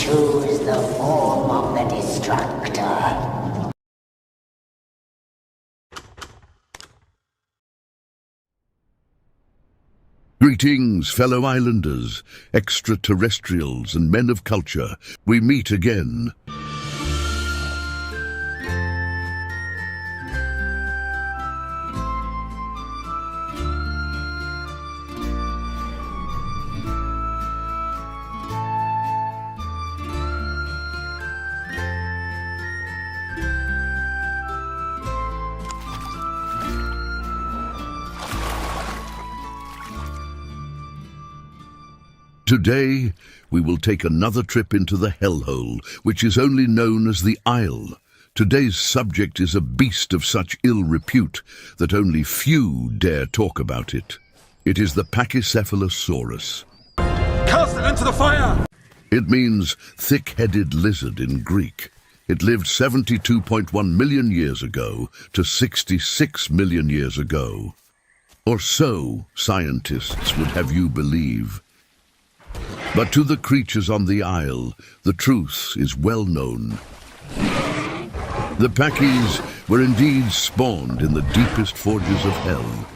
choose the form of the Destructor. Greetings, fellow islanders, extraterrestrials, and men of culture. We meet again. Today, we will take another trip into the hellhole, which is only known as the Isle. Today's subject is a beast of such ill repute that only few dare talk about it. It is the Pachycephalosaurus. Cast it into the fire! It means thick-headed lizard in Greek. It lived 72.1 million years ago to 66 million years ago. Or so scientists would have you believe. But to the creatures on the Isle, the truth is well known. The Pachyes were indeed spawned in the deepest forges of hell.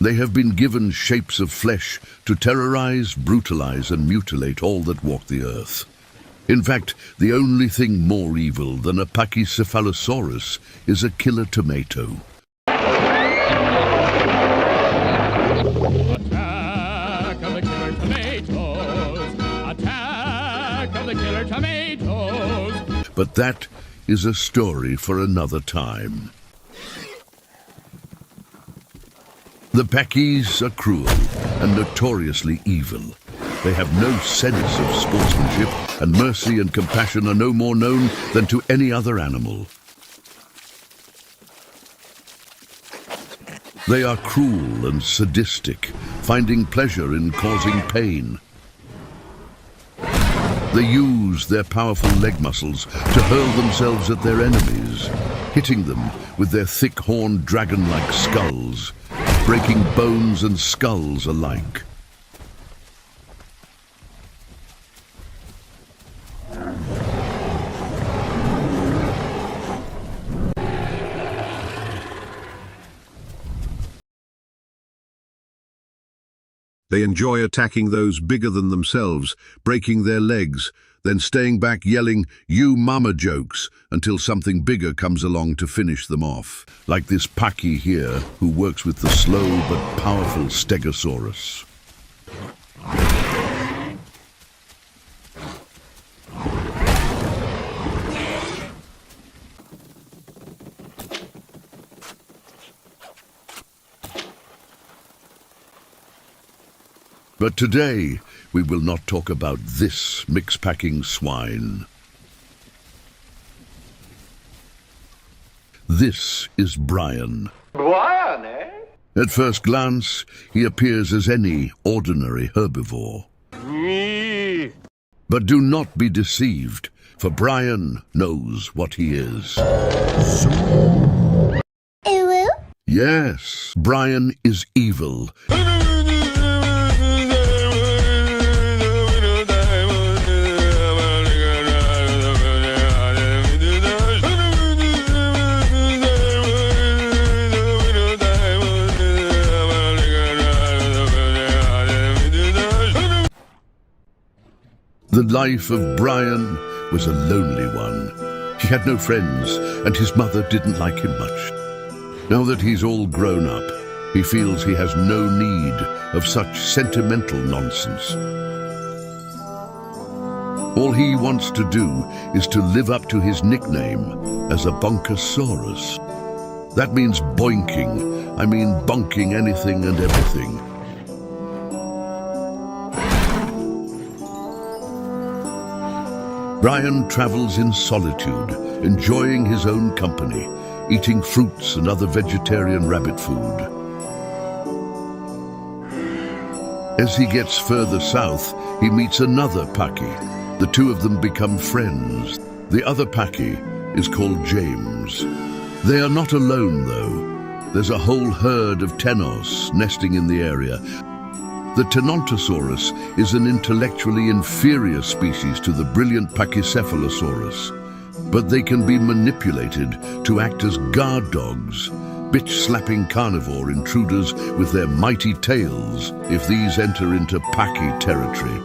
They have been given shapes of flesh to terrorize, brutalize, and mutilate all that walk the earth. In fact, the only thing more evil than a Pachycephalosaurus is a killer tomato. But that is a story for another time. The Pachyes are cruel and notoriously evil. They have no sense of sportsmanship, and mercy and compassion are no more known than to any other animal. They are cruel and sadistic, finding pleasure in causing pain. They use their powerful leg muscles to hurl themselves at their enemies, hitting them with their thick-horned dragon-like skulls, breaking bones and skulls alike. They enjoy attacking those bigger than themselves, breaking their legs, then staying back yelling, "You mama" jokes, until something bigger comes along to finish them off. Like this Pachy here, who works with the slow but powerful Stegosaurus. But today, we will not talk about this mix-packing swine. This is Brian. Brian, eh? At first glance, he appears as any ordinary herbivore. Me. But do not be deceived, for Brian knows what he is. Evil? Yes, Brian is evil. The life of Brian was a lonely one. He had no friends, and his mother didn't like him much. Now that he's all grown up, he feels he has no need of such sentimental nonsense. All he wants to do is to live up to his nickname as a Bonkosaurus. That means boinking. I mean bonking anything and everything. Brian travels in solitude, enjoying his own company, eating fruits and other vegetarian rabbit food. As he gets further south, he meets another Pachy. The two of them become friends. The other Pachy is called James. They are not alone, though. There's a whole herd of tenos nesting in the area. The Tenontosaurus is an intellectually inferior species to the brilliant Pachycephalosaurus, but they can be manipulated to act as guard dogs, bitch-slapping carnivore intruders with their mighty tails if these enter into Pachy territory.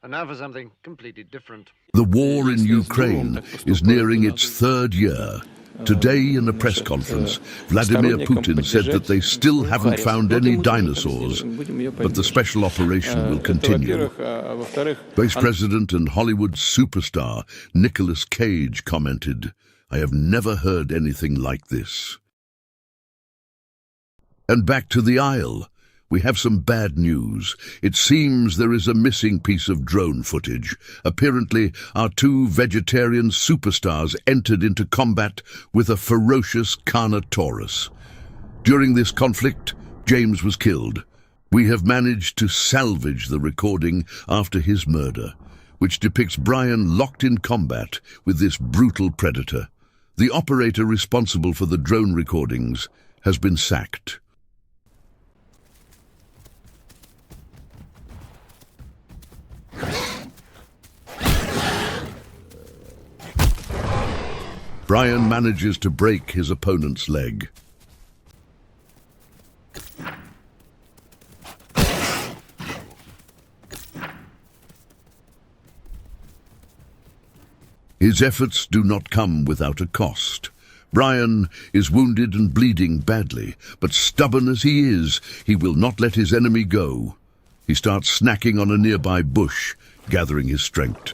And now for something completely different. The war in Ukraine is nearing its third year. Today, in a press conference, Vladimir Putin said that they still haven't found any dinosaurs, but the special operation will continue. Vice President and Hollywood superstar Nicolas Cage commented, "I have never heard anything like this." And back to the Isle. We have some bad news. It seems there is a missing piece of drone footage. Apparently, our two vegetarian superstars entered into combat with a ferocious Carnotaurus. During this conflict, James was killed. We have managed to salvage the recording after his murder, which depicts Brian locked in combat with this brutal predator. The operator responsible for the drone recordings has been sacked. Brian manages to break his opponent's leg. His efforts do not come without a cost. Brian is wounded and bleeding badly, but stubborn as he is, he will not let his enemy go. He starts snacking on a nearby bush, gathering his strength.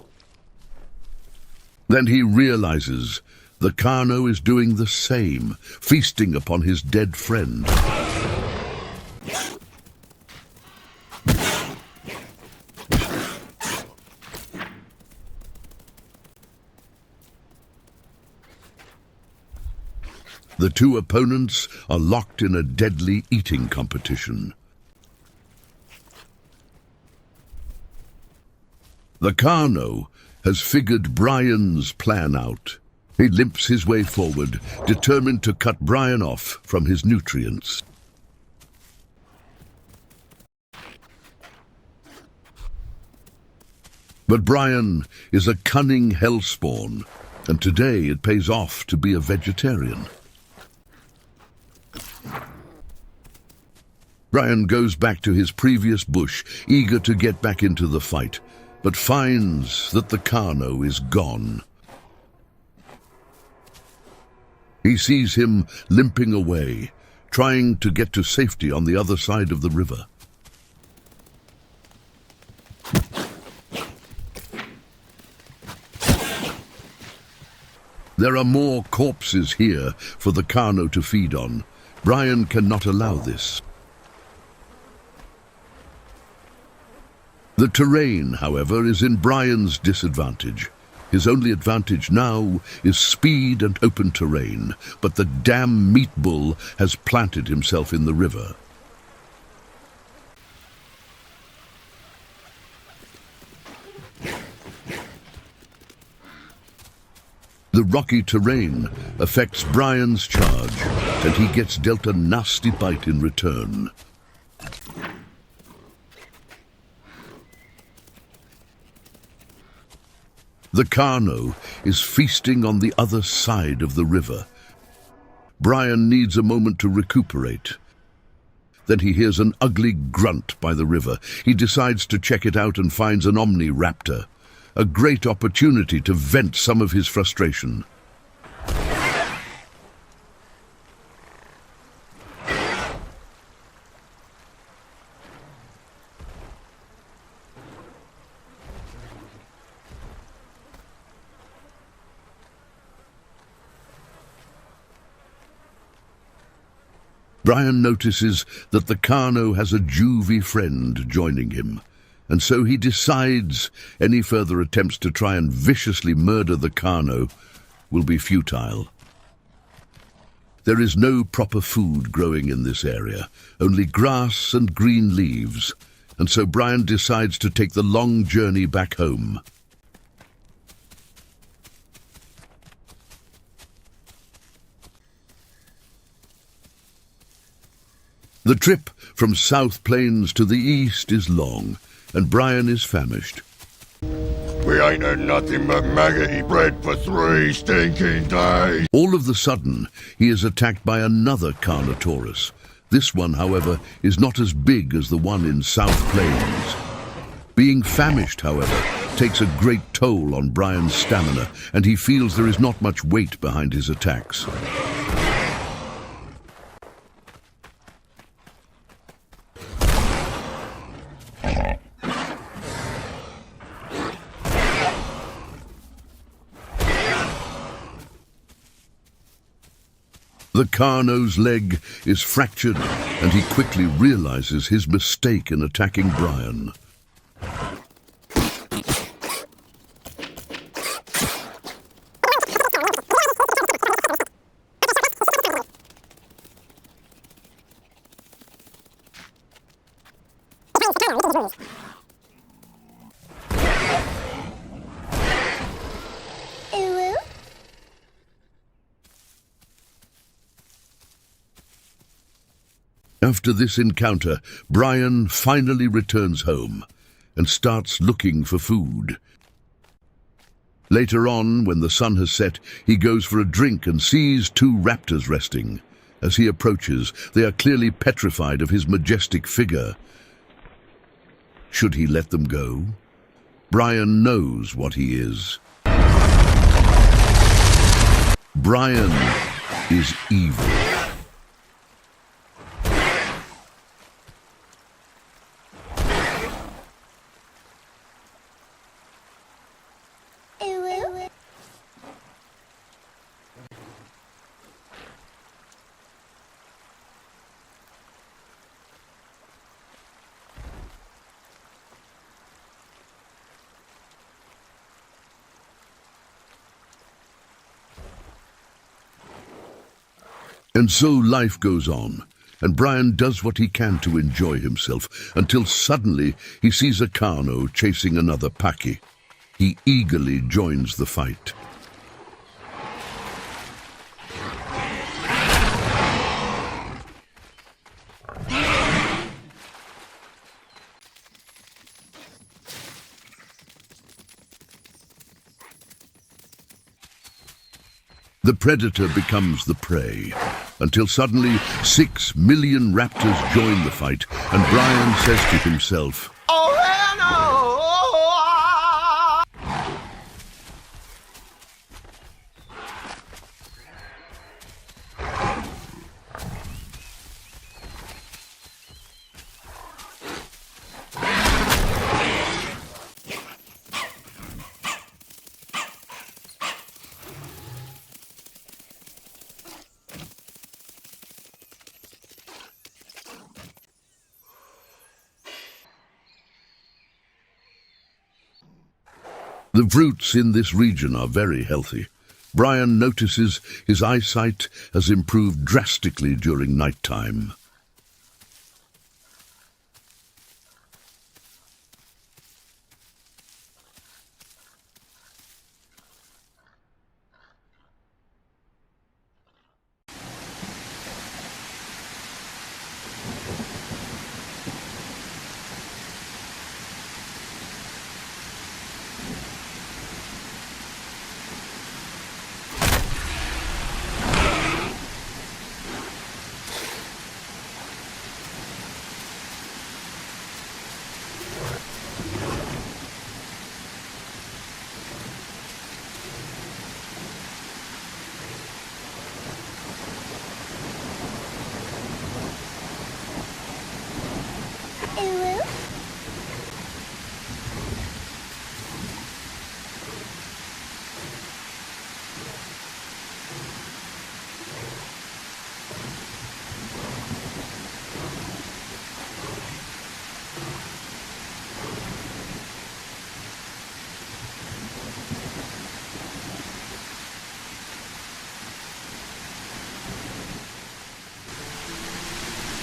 Then he realizes the Carno is doing the same, feasting upon his dead friend. The two opponents are locked in a deadly eating competition. The Carno has figured Brian's plan out. He limps his way forward, determined to cut Brian off from his nutrients. But Brian is a cunning hellspawn, and today it pays off to be a vegetarian. Brian goes back to his previous bush, eager to get back into the fight, but finds that the Carno is gone. He sees him limping away, trying to get to safety on the other side of the river. There are more corpses here for the Carno to feed on. Brian cannot allow this. The terrain, however, is in Brian's disadvantage. His only advantage now is speed and open terrain, but the damn meat bull has planted himself in the river. The rocky terrain affects Brian's charge, and he gets dealt a nasty bite in return. The Carno is feasting on the other side of the river. Brian needs a moment to recuperate. Then he hears an ugly grunt by the river. He decides to check it out and finds an omniraptor, a great opportunity to vent some of his frustration. Brian notices that the Carno has a juvie friend joining him, and so he decides any further attempts to try and viciously murder the Carno will be futile. There is no proper food growing in this area, only grass and green leaves, and so Brian decides to take the long journey back home. The trip from South Plains to the east is long, and Brian is famished. We ain't had nothing but maggoty bread for 3 stinking days. All of the sudden, he is attacked by another Carnotaurus. This one, however, is not as big as the one in South Plains. Being famished, however, takes a great toll on Brian's stamina, and he feels there is not much weight behind his attacks. The Carno's leg is fractured, and he quickly realizes his mistake in attacking Brian. After this encounter, Brian finally returns home and starts looking for food. Later on, when the sun has set, he goes for a drink and sees 2 raptors resting. As he approaches, they are clearly petrified of his majestic figure. Should he let them go? Brian knows what he is. Brian is evil. And so life goes on, and Brian does what he can to enjoy himself, until suddenly he sees a Carno chasing another Pachy. He eagerly joins the fight. The predator becomes the prey, until suddenly 6 million raptors join the fight, and Brian says to himself, "Oh, hell no!" The fruits in this region are very healthy. Brian notices his eyesight has improved drastically during night time.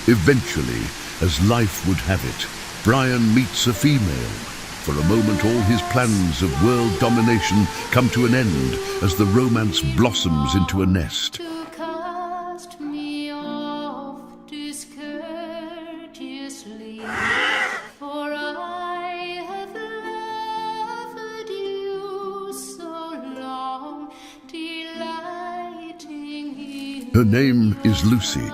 Eventually, as life would have it, Brian meets a female. For a moment, all his plans of world domination come to an end as the romance blossoms into a nest. To cast me off discourteously, for I have loved you so long, delighting in Her name is Lucy,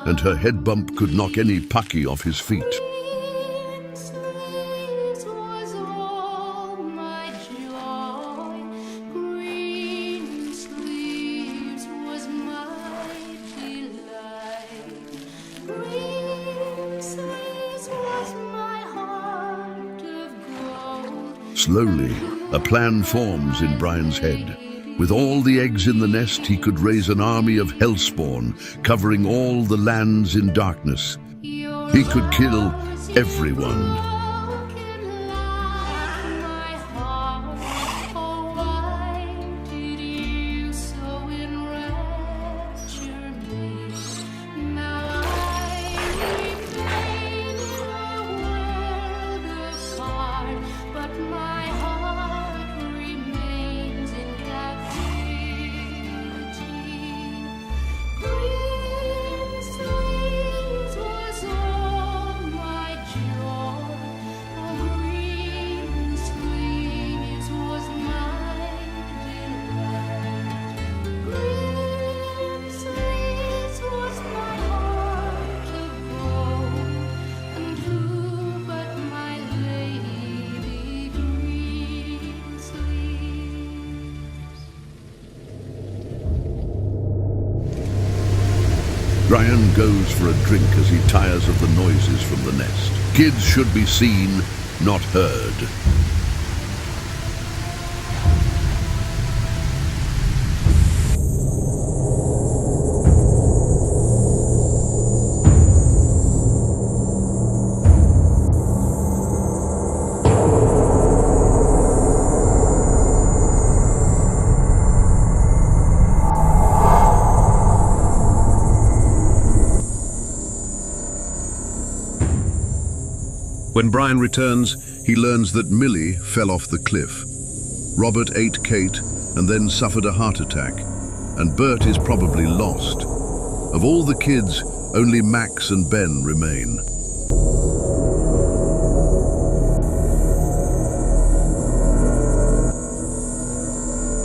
and her head bump could knock any Packy off his feet. green sleeves was all my joy. Green sleeves was my delight. Green sleeves was my heart of gold. Slowly, a plan forms in Brian's head. With all the eggs in the nest, he could raise an army of hellspawn, covering all the lands in darkness. He could kill everyone. Brian goes for a drink as he tires of the noises from the nest. Kids should be seen, not heard. When Brian returns, he learns that Millie fell off the cliff. Robert ate Kate and then suffered a heart attack, and Bert is probably lost. Of all the kids, only Max and Ben remain.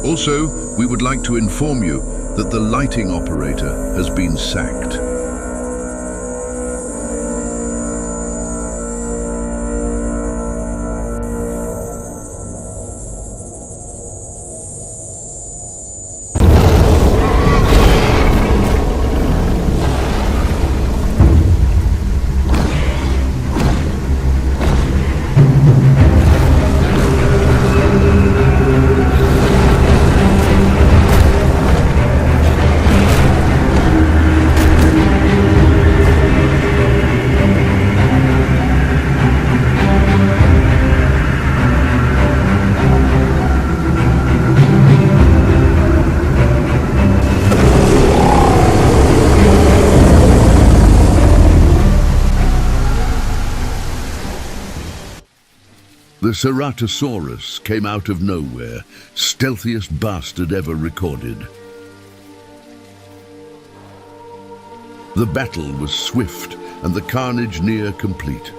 Also, we would like to inform you that the lighting operator has been sacked. The Ceratosaurus came out of nowhere, stealthiest bastard ever recorded. The battle was swift and the carnage near complete.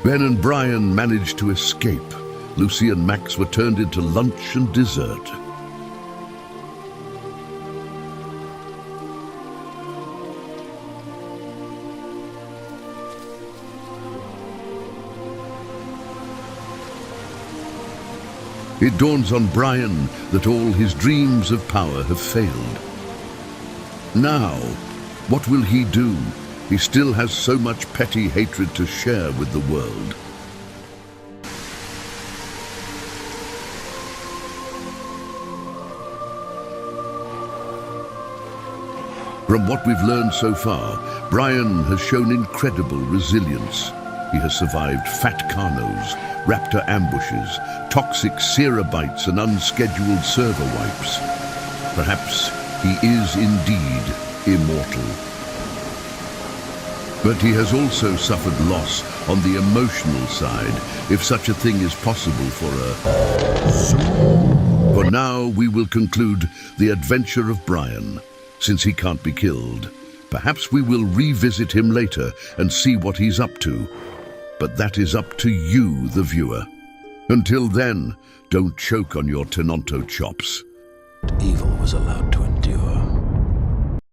Ben and Brian managed to escape. Lucy and Max were turned into lunch and dessert. It dawns on Brian that all his dreams of power have failed. Now, what will he do? He still has so much petty hatred to share with the world. From what we've learned so far, Brian has shown incredible resilience. He has survived fat carnos, raptor ambushes, toxic Cerebites and unscheduled server wipes. Perhaps he is indeed immortal. But he has also suffered loss on the emotional side, if such a thing is possible for a zoo. For now, we will conclude the adventure of Brian, since he can't be killed. Perhaps we will revisit him later and see what he's up to. But that is up to you, the viewer. Until then, don't choke on your Tenonto chops. Evil was allowed to